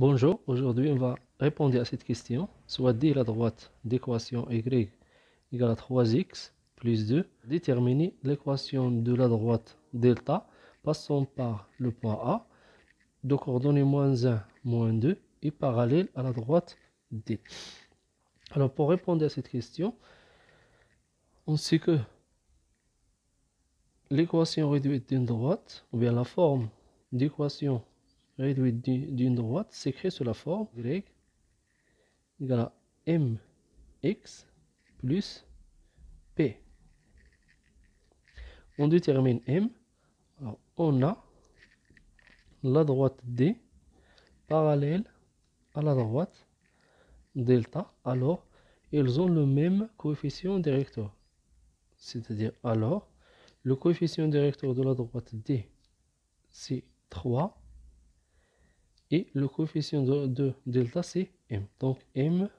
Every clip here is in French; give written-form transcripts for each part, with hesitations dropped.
Bonjour, aujourd'hui on va répondre à cette question. Soit D la droite d'équation y égale à 3x plus 2. Déterminer l'équation de la droite delta passant par le point A de coordonnées -1, -2 et parallèle à la droite D. Alors pour répondre à cette question, on sait que l'équation réduite d'une droite, ou bien la forme d'équation réduite d'une droite, s'écrit sous la forme y égale à mx plus p. On détermine m. Alors, on a la droite D parallèle à la droite delta. Alors, ils ont le même coefficient directeur. C'est-à-dire, alors, le coefficient directeur de la droite D, c'est 3. Et le coefficient de delta, c'est m. Donc, m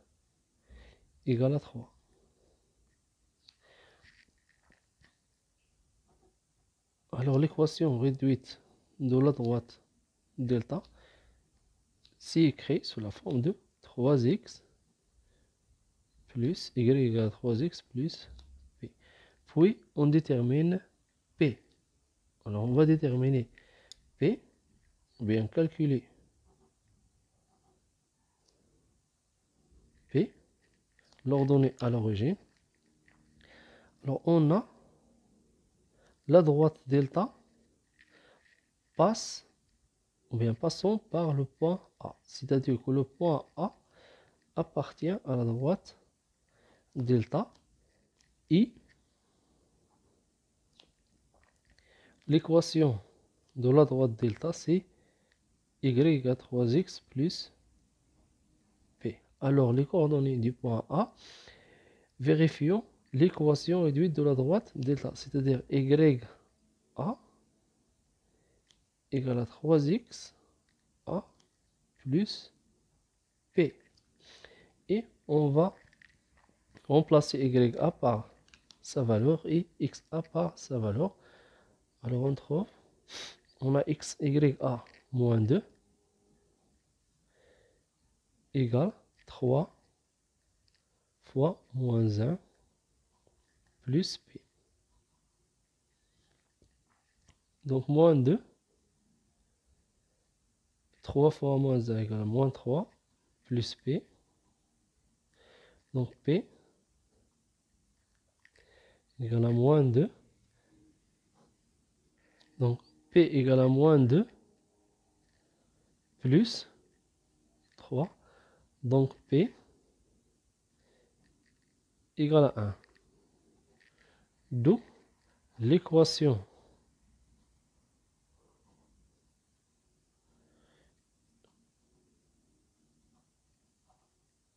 égale à 3. Alors, l'équation réduite de la droite delta, c'est écrit sous la forme de 3x plus y égale à 3x plus p. Puis, on détermine p. Alors, on va déterminer p, ou bien calculer p, l'ordonnée à l'origine. Alors, on a la droite delta passe, ou bien passons par le point A. C'est-à-dire que le point A appartient à la droite delta et l'équation de la droite delta, c'est y égale à 3x plus p. Alors, les coordonnées du point A, vérifions l'équation réduite de la droite delta, c'est-à-dire y a égale à 3x a plus p. Et on va remplacer y a par sa valeur et x a par sa valeur. Alors on trouve, on a x y a moins 2 égale 3 fois moins 1 plus p. Donc moins 2, 3 fois moins 1 égale moins 3 plus p. Donc p égale à moins 2. Donc p égale à moins 2 plus 3. Donc p égale à 1. D'où l'équation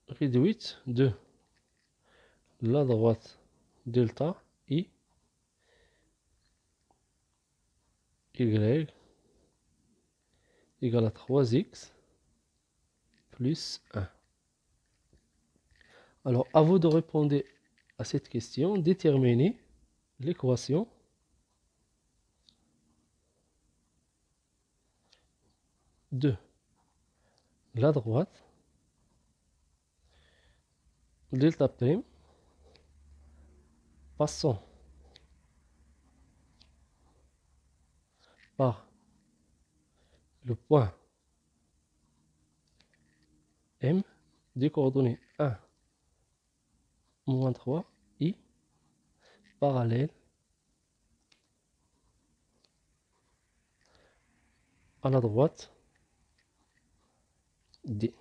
réduite de la droite delta i y égale à 3x plus 1. Alors, à vous de répondre à cette question. Déterminez l'équation de la droite delta prime passant par le point M des coordonnées 1, moins 3 et parallèle à la droite D.